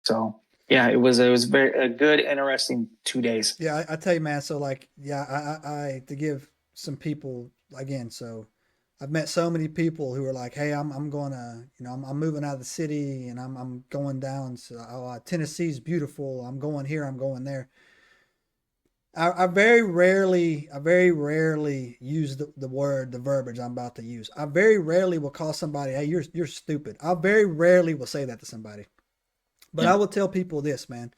So yeah, it was very a good, interesting 2 days. Yeah, I tell you, man. So like, yeah, I to give some people again. So I've met so many people who are like, hey, I'm going to, I'm moving out of the city and I'm going down. So Tennessee's beautiful. I'm going here. I'm going there. I very rarely use the verbiage I'm about to use. I very rarely will call somebody, hey, you're stupid. I very rarely will say that to somebody. But Yeah. I will tell people this, man.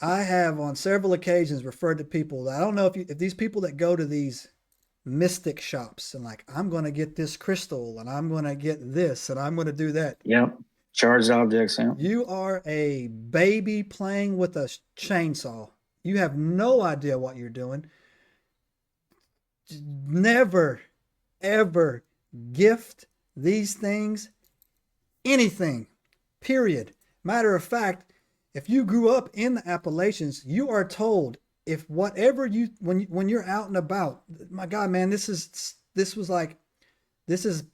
I have on several occasions referred to people. I don't know if these people that go to these mystic shops and like, I'm going to get this crystal and I'm going to get this and I'm going to do that. Yep. Charged objects. Yeah. You are a baby playing with a chainsaw. You have no idea what you're doing. Never, ever gift these things anything, period. Matter of fact, if you grew up in the Appalachians, you are told if whatever you when you're out and about, my God, man, this is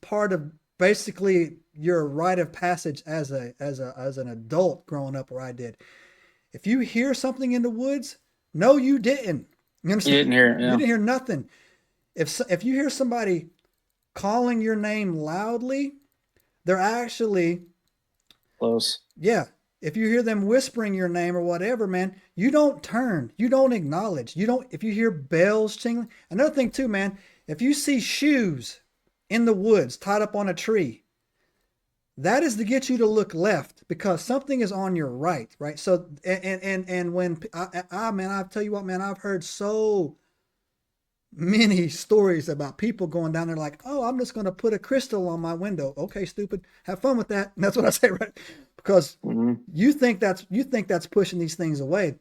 part of basically your rite of passage as an adult growing up where I did. If you hear something in the woods, no, you didn't. You You understand? didn't hear it. You Yeah. didn't hear nothing. If you hear somebody calling your name loudly, they're actually, Close. yeah. If you hear them whispering your name or whatever, man, you don't turn. You don't acknowledge. You don't. If you hear bells jingling, another thing too, man. If you see shoes in the woods tied up on a tree, that is to get you to look left because something is on your right, right? So and when man, I tell you what, man, I've heard so many stories about people going down there like, oh, I'm just going to put a crystal on my window. Okay, stupid. Have fun with that. And that's what I say, right? Because Hmm. you think that's pushing these things away.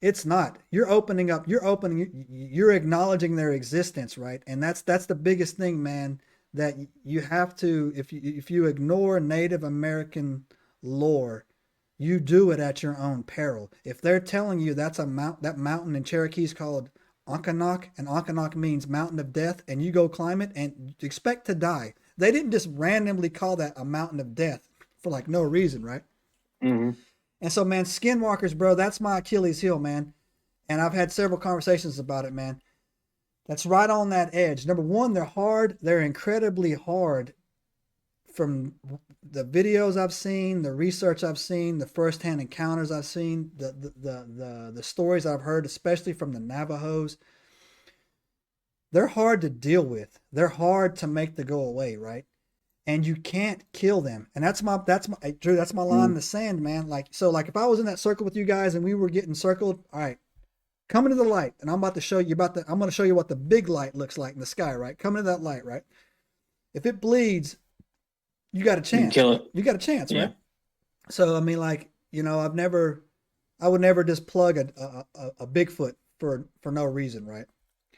It's not. You're opening up. You're acknowledging their existence, right? And that's the biggest thing, man. That you have to, if you ignore Native American lore, you do it at your own peril. If they're telling you that mountain in Cherokee is called Onkanok, and Onkanok means mountain of death, and you go climb it and expect to die. They didn't just randomly call that a mountain of death for like no reason, right? Hmm. And so, man, Skinwalkers, bro, that's my Achilles heel, man. And I've had several conversations about it, man. That's right on that edge. Number one, they're hard. They're incredibly hard from the videos I've seen, the research I've seen, the firsthand encounters I've seen, the stories I've heard, especially from the Navajos. They're hard to deal with. They're hard to make to go away, right? And you can't kill them. And that's my Drew, that's my line in Hmm. the sand, man. Like so, like if I was in that circle with you guys and we were getting circled, all right, come into the light, and I'm about to show you I'm going to show you what the big light looks like in the sky, right? Come into that light, right? If it bleeds, you got a You can chance, kill right? it. You got a chance, Yeah. right? So I mean, like I would never just plug a Bigfoot for no reason, right?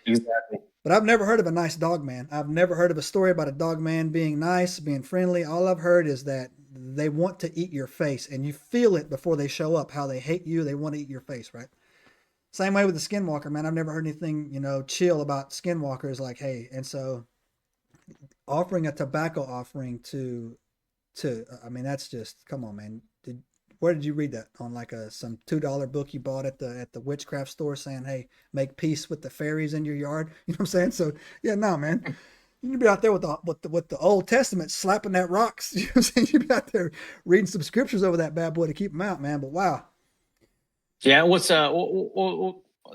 Exactly. But I've never heard of a nice dog man. I've never heard of a story about a dog man being nice, being friendly. All I've heard is that they want to eat your face, and you feel it before they show up. How they hate you, they want to eat your face, right? Same way with the Skinwalker, man. I've never heard anything, chill about Skinwalkers. Like, hey, and so offering a tobacco offering I mean, that's just come on, man. Where did you read that on like some $2 book you bought at the witchcraft store saying, hey, make peace with the fairies in your yard? You know what I'm saying? So yeah, no, man. You can be out there with the Old Testament slapping that rocks. You know what I'm saying? You be out there reading some scriptures over that bad boy to keep them out, man. But wow, Yeah.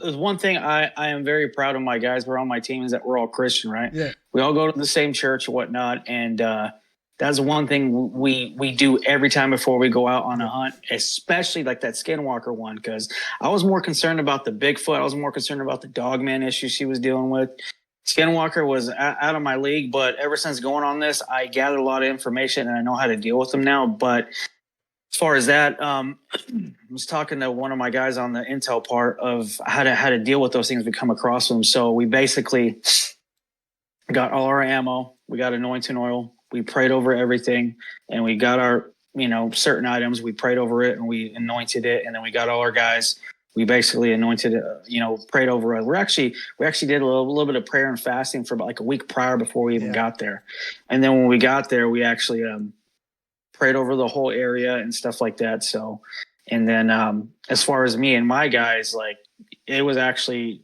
There's one thing I am very proud of my guys. We're on my team is that we're all Christian, right? yeah, We all go to the same church or whatnot, and that's one thing we do every time before we go out on yeah, a hunt, especially like that Skinwalker one. Because I was more concerned about the Bigfoot. I was more concerned about the dogman issue she was dealing with. Skinwalker was out of my league, but ever since going on this, I gathered a lot of information and I know how to deal with them now. But as far as that, I was talking to one of my guys on the intel part of how to deal with those things we come across them. So we basically got all our ammo, we got anointing oil, we prayed over everything, and we got our certain items. We prayed over it and we anointed it, and then we got all our guys. We basically anointed it, prayed over it. We actually did a little bit of prayer and fasting for about like a week prior before we even yeah, got there, and then when we got there, we actually prayed over the whole area and stuff like that. So, and then as far as me and my guys, like it was actually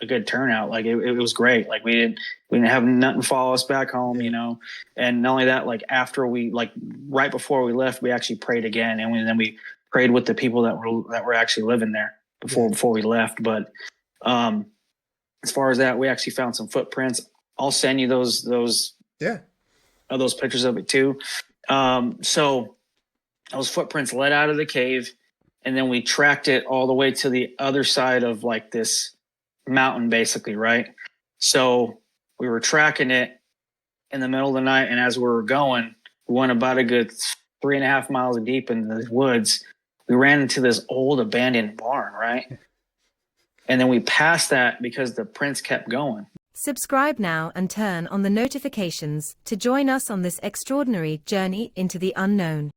a good turnout. Like it was great. Like we didn't have nothing follow us back home, you know. And not only that, like after we, like right before we left, we actually prayed again, and then we prayed with the people that were actually living there before we left. But as far as that, we actually found some footprints. I'll send you those pictures of it too. So those footprints led out of the cave, and then we tracked it all the way to the other side of like this mountain, basically, right? So we were tracking it in the middle of the night, and as we were going, we went about a good 3.5 miles deep in the woods. We ran into this old abandoned barn, right? And then we passed that because the prints kept going. Subscribe now and turn on the notifications to join us on this extraordinary journey into the unknown.